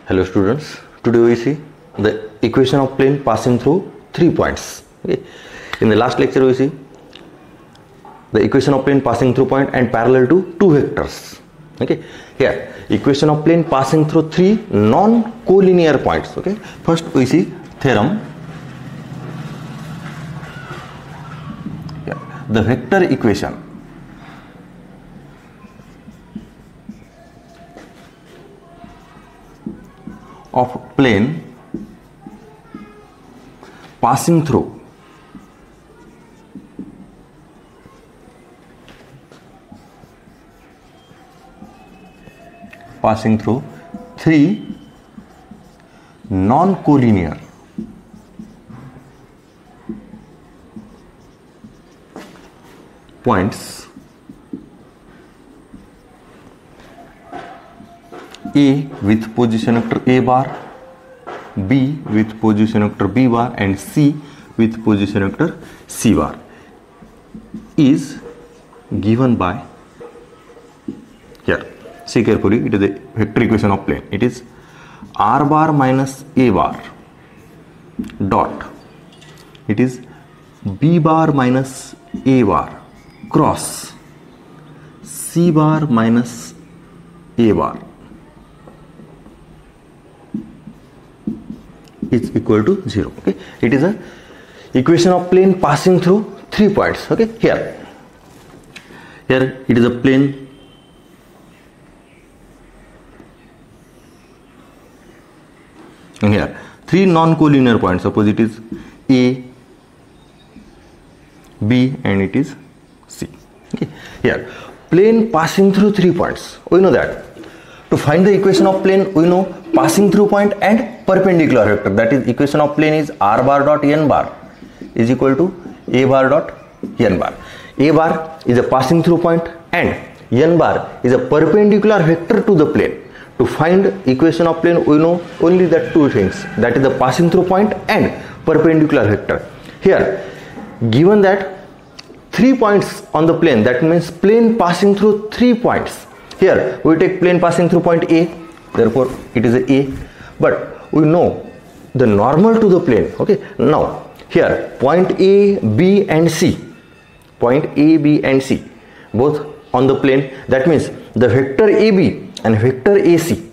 Hello students, today we see the equation of plane passing through 3 points. Okay. In the last lecture we see the equation of plane passing through point and parallel to 2 vectors. Okay. Here equation of plane passing through 3 non-collinear points. Okay. First we see theorem. The vector equation of plane passing through three non-collinear points A with position vector A bar, B with position vector B bar and C with position vector C bar is given by, here see carefully, it is the vector equation of plane. It is R bar minus A bar dot, it is B bar minus A bar cross C bar minus A bar is equal to 0. Okay, it is a equation of plane passing through 3 points. Okay, here it is a plane and here 3 non-collinear points. Suppose it is A, B and it is C. Okay, here plane passing through 3 points. We know that to find the equation of plane, we know passing through point and perpendicular vector. That is, equation of plane is R bar dot N bar is equal to A bar dot N bar. A bar is a passing through point and N bar is a perpendicular vector to the plane. To find equation of plane, we know only that 2 things, that is the passing through point and perpendicular vector. Here given that 3 points on the plane, that means plane passing through 3 points. Here we take plane passing through point A, therefore it is A, but we know the normal to the plane. Okay, now here point A, B and C, point A, B and C both on the plane. That means the vector AB and vector AC,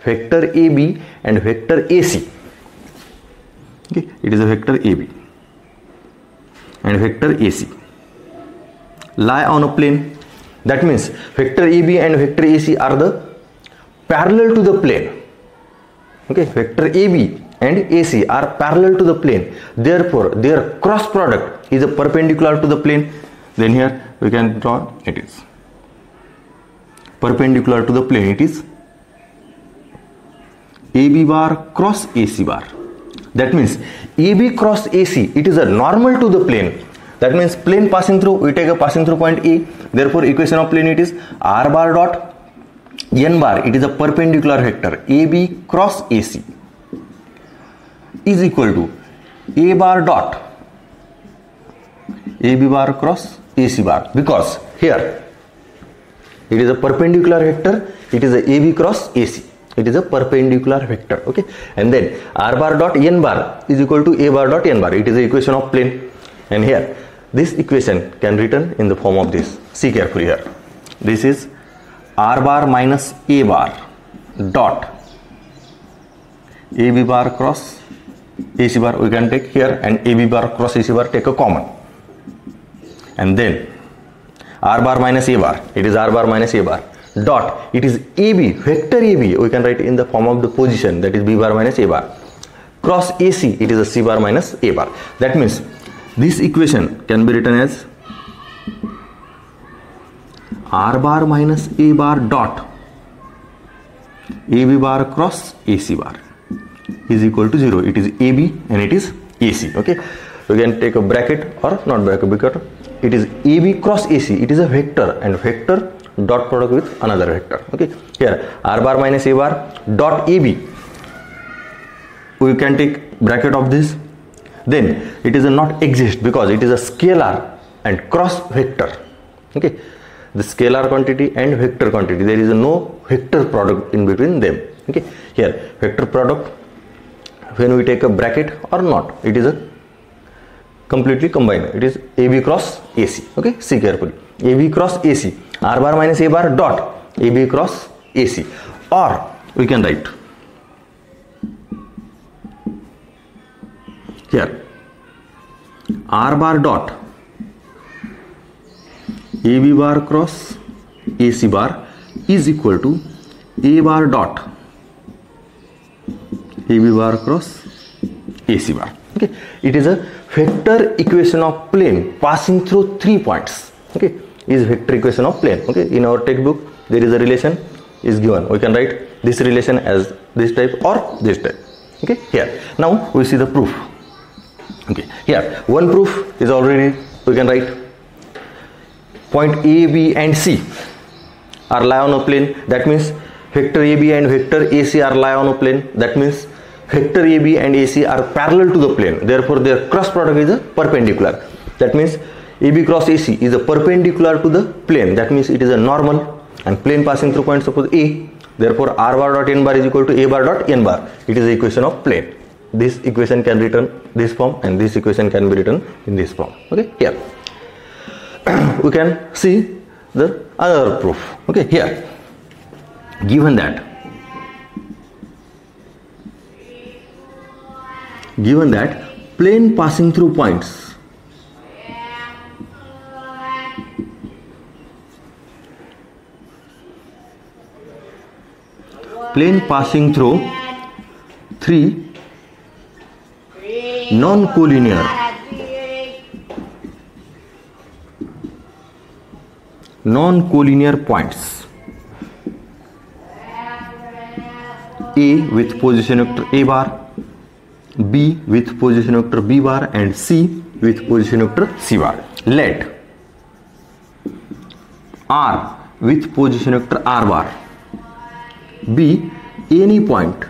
vector AB and vector AC, okay, it is a vector AB and vector AC lie on a plane. That means vector AB and vector AC are the parallel to the plane. Okay, vector AB and AC are parallel to the plane, therefore their cross product is a perpendicular to the plane. Then here we can draw, it is perpendicular to the plane, it is AB bar cross AC bar. That means AB cross AC, it is a normal to the plane. That means plane passing through, we take a passing through point A, therefore equation of plane it is R bar dot N bar, it is a perpendicular vector AB cross AC is equal to A bar dot AB bar cross AC bar, because here it is a perpendicular vector, it is a AB cross AC, it is a perpendicular vector. Okay, and then R bar dot N bar is equal to A bar dot N bar, it is the equation of plane. And here this equation can written in the form of this. See carefully here, this is R bar minus A bar dot AB bar cross AC bar, we can take here, and AB bar cross AC bar take a common, and then R bar minus A bar, it is R bar minus A bar dot, it is AB, vector AB, we can write in the form of the position, that is B bar minus A bar cross AC, it is a C bar minus A bar. That means this equation can be written as R bar minus A bar dot AB bar cross AC bar is equal to 0. It is AB and it is AC. Okay, we can take a bracket or not bracket, because it is AB cross AC, it is a vector and vector dot product with another vector. Okay, here R bar minus A bar dot AB, we can take bracket of this, then it is a not exist because it is a scalar and cross vector. Okay, the scalar quantity and vector quantity, there is no vector product in between them. Okay, here vector product, when we take a bracket or not, it is a completely combined, it is AB cross AC. Okay, see carefully, AB cross AC, R bar minus A bar dot AB cross AC, or we can write here R bar dot AB bar cross AC bar is equal to A bar dot AB bar cross AC bar. Okay, it is a vector equation of plane passing through 3 points. Okay, is vector equation of plane. Okay, in our textbook there is a relation is given. We can write this relation as this type or this type. Okay, here now we see the proof. Okay, here one proof is already, we can write point A, B and C are lie on a plane. That means vector AB and vector AC are lie on a plane. That means vector AB and AC are parallel to the plane. Therefore their cross product is a perpendicular. That means AB cross AC is a perpendicular to the plane. That means it is a normal, and plane passing through point, suppose A. Therefore R bar dot N bar is equal to A bar dot N bar. It is the equation of plane. This equation can be written this form and this equation can be written in this form. Okay, here we can see the other proof. Okay, here given that plane passing through points three non-collinear points, A with position vector A bar, B with position vector B bar and C with position vector C bar. Let R with position vector R bar be any point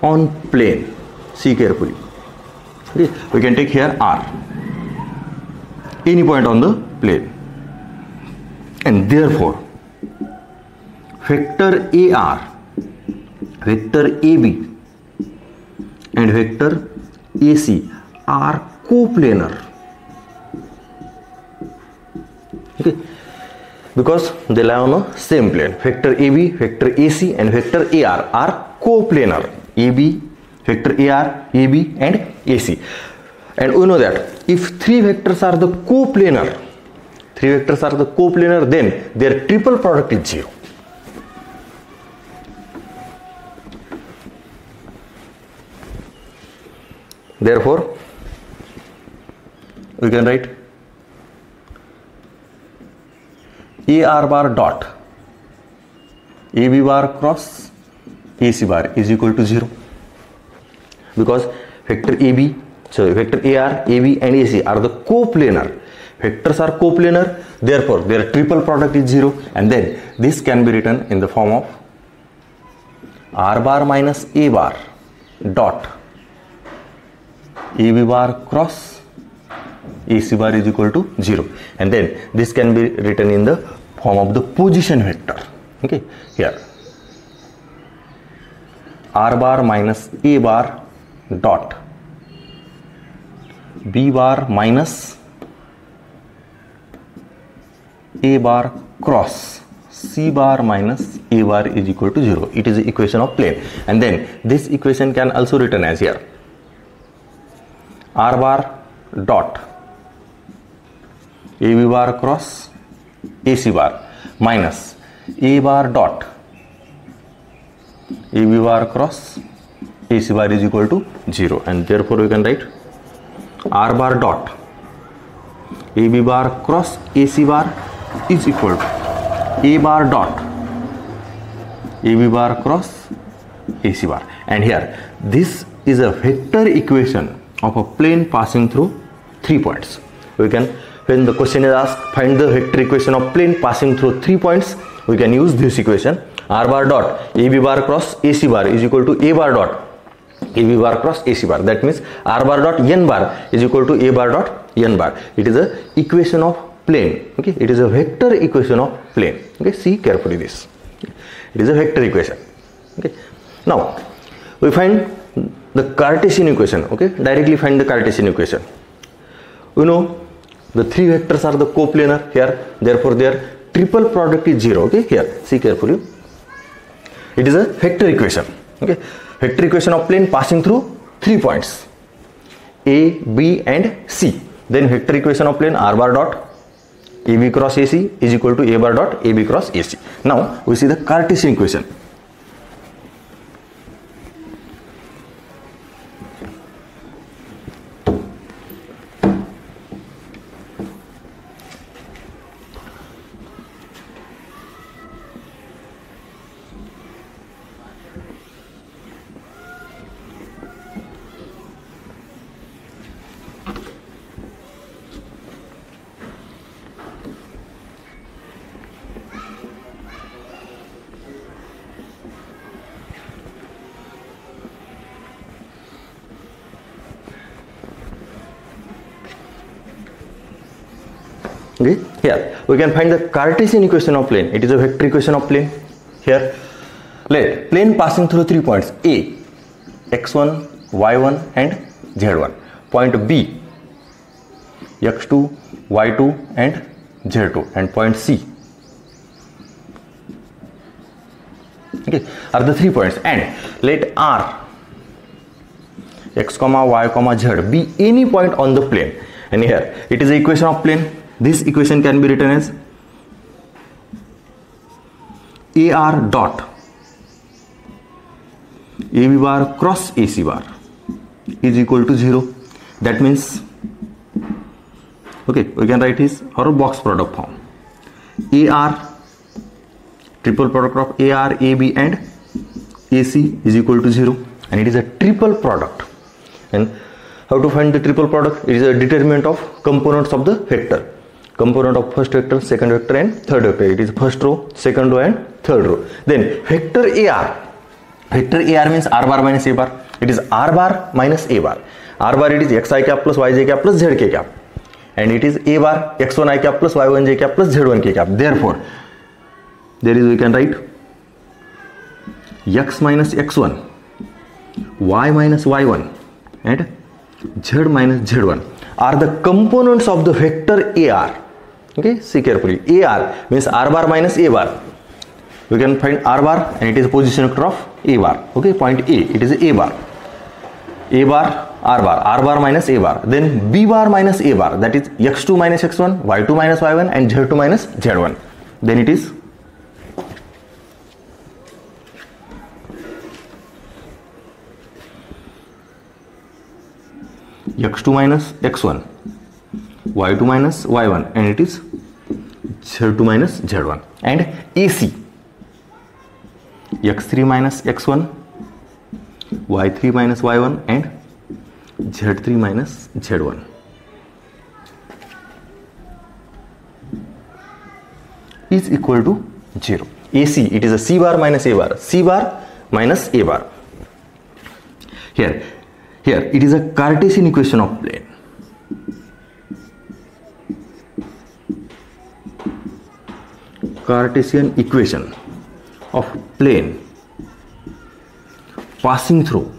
on plane. See carefully. Okay, we can take here R, any point on the plane, and therefore vector AR, vector AB and vector AC are coplanar. Okay, because they lie on a same plane. Vector AB, vector AC and vector AR are coplanar. AB, vector AR, AB and AC. And we know that if three vectors are the coplanar, then their triple product is 0. Therefore, we can write AR bar dot AB bar cross AC bar is equal to 0, because vector AB, sorry, vector AR, AB and AC are the coplanar. Vectors are coplanar, therefore their triple product is 0, and then this can be written in the form of R bar minus A bar dot AB bar cross AC bar is equal to 0, and then this can be written in the form of the position vector. Okay, here R bar minus A bar dot B bar minus A bar cross C bar minus A bar is equal to 0. It is the equation of plane, and then this equation can also written as here R bar dot AB bar cross AC bar minus A bar dot AB bar cross AC bar is equal to 0, and therefore we can write R bar dot AB bar cross AC bar is equal to A bar dot AB bar cross AC bar. And here this is a vector equation of a plane passing through 3 points. We can, when the question is asked find the vector equation of plane passing through 3 points, we can use this equation. R bar dot AB bar cross AC bar is equal to A bar dot AB bar cross AC bar. That means R bar dot N bar is equal to A bar dot N bar. It is a equation of plane. Okay, it is a vector equation of plane. Okay, see carefully this. It is a vector equation. Okay, now we find the Cartesian equation. Okay, directly find the Cartesian equation. We know the three vectors are the coplanar here, therefore their triple product is 0. Okay, here see carefully. It is a vector equation. Okay, vector equation of plane passing through 3 points A, B and C. Then vector equation of plane r bar dot AB cross AC is equal to A bar dot AB cross AC. Now we see the Cartesian equation. Okay, here we can find the Cartesian equation of plane. It is a vector equation of plane. Here, let plane passing through 3 points A, x1, y1 and z1. Point B, x2, y2 and z2, and point C. Okay, are the 3 points, and let R, x, y, z be any point on the plane. And here it is the equation of plane. This equation can be written as AR dot AB bar cross AC bar is equal to 0. That means, okay, we can write his or box product form. AR, triple product of AR, AB and AC is equal to 0, and it is a triple product. And how to find the triple product? It is a determinant of components of the vector. Component of first vector, second vector and third vector. It is first row, second row and third row. Then vector AR. Vector AR means R bar minus A bar. It is R bar minus A bar. R bar it is xi cap plus yj cap plus zk cap. And it is A bar x1 I cap plus y1 j cap plus z1 k cap. Therefore, there is, we can write x minus x1, y minus y1 and z minus z1 are the components of the vector AR. Okay, see carefully. AR means R bar minus A bar. We can find R bar and it is position vector of A bar. Okay, point A, it is A bar. A bar, R bar minus A bar. Then B bar minus A bar, that is x2 minus x1, y2 minus y1 and z2 minus z1. Then it is x2 minus x1, y2 minus y1 and it is z2 minus z1. And AC, x3 minus x1, y3 minus y1 and z3 minus z1. Is equal to 0. AC, it is a C bar minus A bar. C bar minus A bar. Here it is a Cartesian equation of plane. Cartesian equation of plane passing through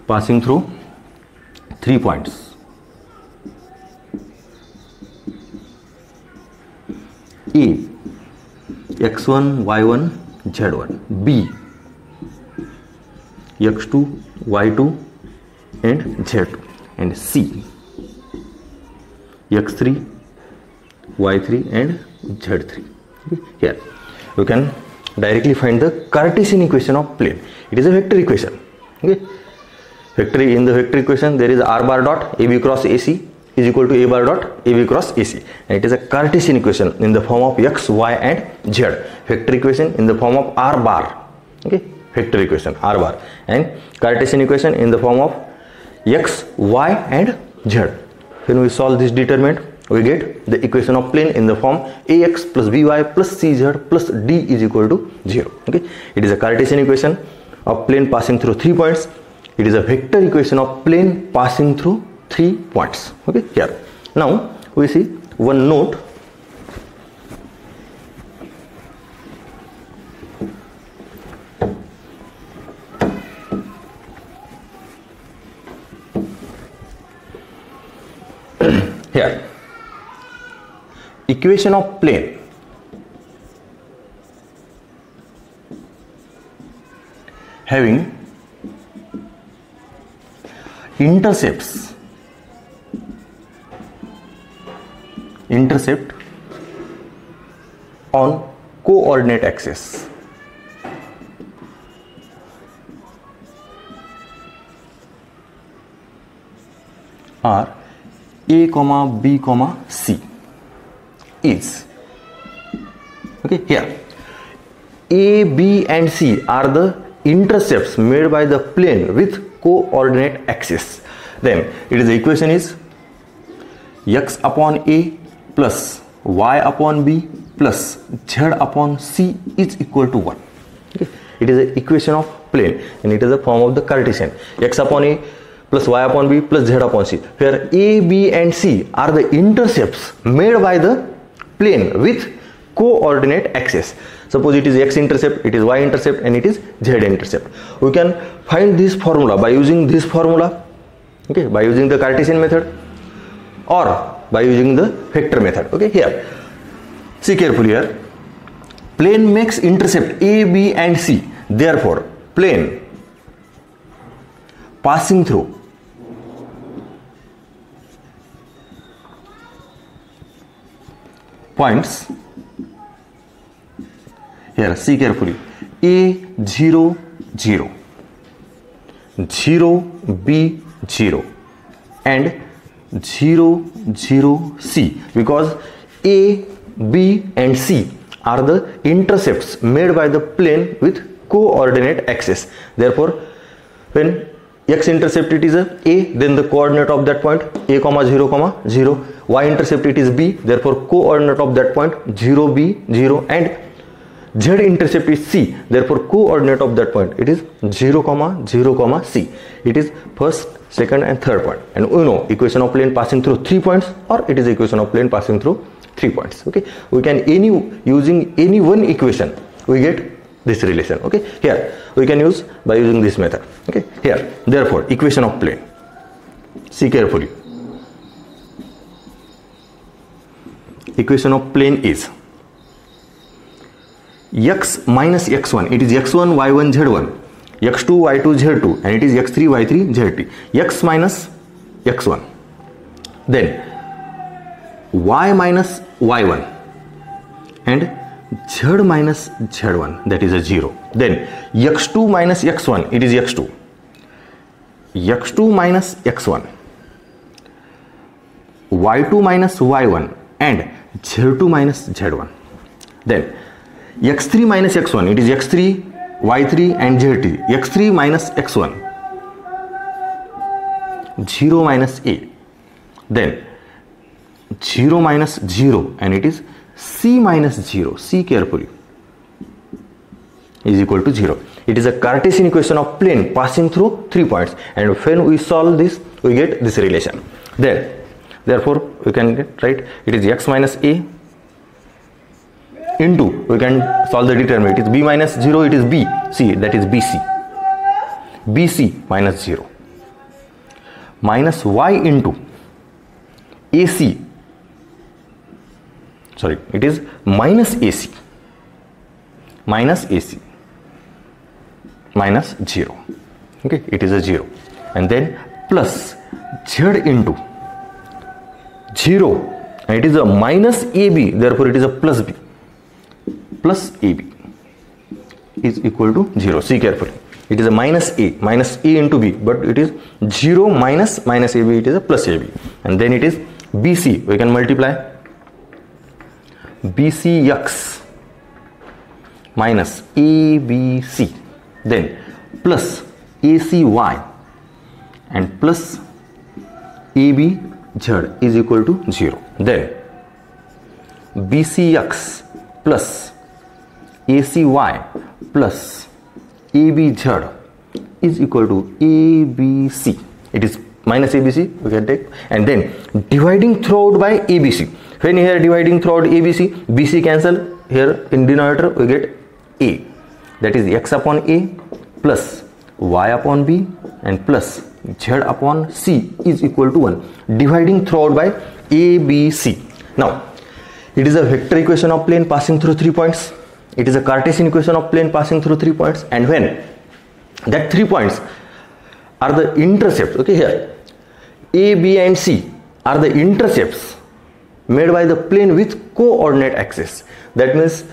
passing through 3 points A, x1, y1, z1, B, x2, y2 and z2, and C, x3, y3 and z3. Okay. Here you can directly find the Cartesian equation of plane. It is a vector equation. Okay. In the vector equation there is R bar dot AB cross AC is equal to A bar dot AB cross AC, and it is a Cartesian equation in the form of x, y and z. Vector equation in the form of R bar. Okay, vector equation R bar, and Cartesian equation in the form of x, y and z. When we solve this determinant, we get the equation of plane in the form ax plus by plus cz plus d is equal to 0. Okay, it is a Cartesian equation of plane passing through 3 points It is a vector equation of plane passing through 3 points. Okay, here. Now we see one note. Here, equation of plane having intercept on coordinate axis are A, B, C is, okay, here A, B and C are the intercepts made by the plane with coordinate axis. Then it is the equation is x upon A plus y upon B plus z upon C is equal to 1. Okay. It is the equation of plane and it is the form of the Cartesian. X upon A plus y upon B plus z upon C, where A, B and C are the intercepts made by the plane with coordinate axis. Suppose it is x intercept, it is y intercept and it is z intercept. We can find this formula by using this formula, okay, by using the Cartesian method or by using the vector method. Okay, here see carefully, here plane makes intercept A, B and C, therefore plane passing through points, here see carefully, A 0 0 0 B 0 and 0 0 C, because A, B and C are the intercepts made by the plane with coordinate axis. Therefore when x intercept it is a, then the coordinate of that point A, 0, 0, y intercept it is B, therefore coordinate of that point 0, B, 0 and z intercept is C, therefore coordinate of that point it is 0, 0, C. It is first, second and third point, and we know equation of plane passing through 3 points, or it is equation of plane passing through 3 points. Okay, we can using any one equation we get this relation. Okay, here we can use by using this method. Okay, here therefore equation of plane, see carefully, equation of plane is x minus x1, it is x1 y1 z1, x2 y2 z2 and it is x3 y3 z3, x minus x1, then y minus y1 and z minus z1, that is a 0, then x2 minus x1, it is x2, x2 minus x1, y2 minus y1 and z2 minus z1, then x3 minus x1, it is x3 y3 and z3, x3 minus x1, 0 minus a, then 0 minus 0 and it is c minus 0, see carefully, is equal to 0. It is a Cartesian equation of plane passing through 3 points, and when we solve this we get this relation. Then therefore we can get, right, it is x minus a into, we can solve the determinant, it is b minus 0, it is b, c, that is bc minus 0 minus y into ac, sorry, it is minus ac minus 0, okay, it is a 0, and then plus z into 0 and it is a minus ab, therefore it is a plus b, plus ab is equal to 0. See carefully, it is a minus a into b, but it is 0 minus ab, it is a plus ab, and then it is bc, we can multiply bcx minus abc, then plus acy and plus abz is equal to 0, then bcx plus acy plus abz is equal to ABC. It is minus ABC, we can take, and then dividing throughout by ABC. When here dividing throughout ABC, BC cancel, here in denominator we get A, that is x upon A plus y upon B and plus z upon C is equal to 1, dividing throughout by ABC. Now it is a vector equation of plane passing through 3 points. It is a Cartesian equation of plane passing through 3 points, and when that 3 points are the intercepts, okay, here A, B and C are the intercepts made by the plane with coordinate axis. That means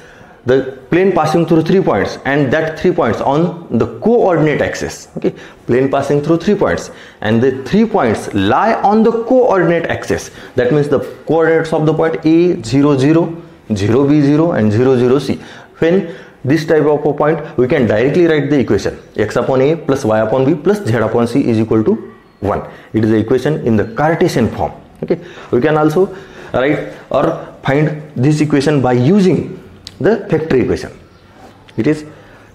the plane passing through 3 points and that 3 points on the coordinate axis, okay, plane passing through 3 points and the 3 points lie on the coordinate axis. That means the coordinates of the point A 0 0, 0 B 0 and 0 0 C. When this type of a point, we can directly write the equation x upon A plus y upon B plus z upon C is equal to 1. It is the equation in the Cartesian form. Okay, we can also write or find this equation by using the vector equation. It is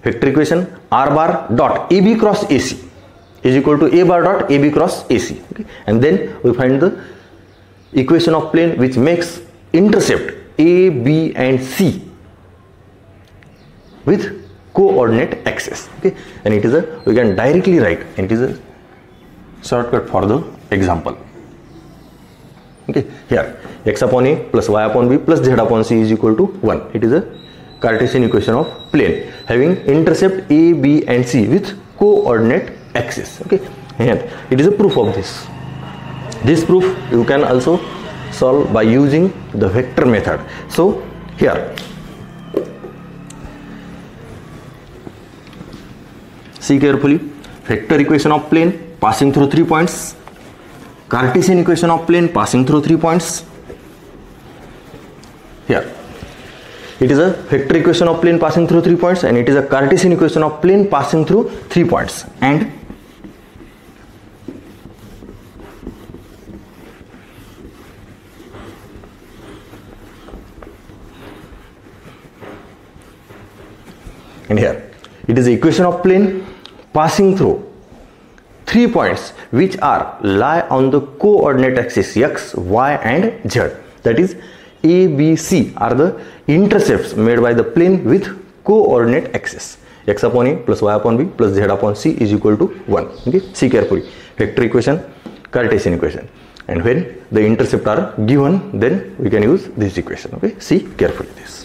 vector equation r bar dot AB cross AC is equal to A bar dot AB cross AC. Okay, and then we find the equation of plane which makes intercept A, B and C with coordinate axis. Okay, and it is a, we can directly write, and it is a shortcut for the example. Okay, here x upon A plus y upon B plus z upon C is equal to 1. It is a Cartesian equation of plane having intercept A, B and C with coordinate axis. Okay, and it is a proof of this. This proof you can also solve by using the vector method. So here see carefully, vector equation of plane passing through 3 points, Cartesian equation of plane passing through 3 points. Here it is a vector equation of plane passing through 3 points and it is a Cartesian equation of plane passing through 3 points, and here it is the equation of plane passing through 3 points which are lie on the coordinate axis x, y and z. That is A, B, C are the intercepts made by the plane with coordinate axis. X upon A plus y upon B plus z upon C is equal to 1. Okay, see carefully, vector equation, Cartesian equation, and when the intercepts are given, then we can use this equation. Okay, see carefully this.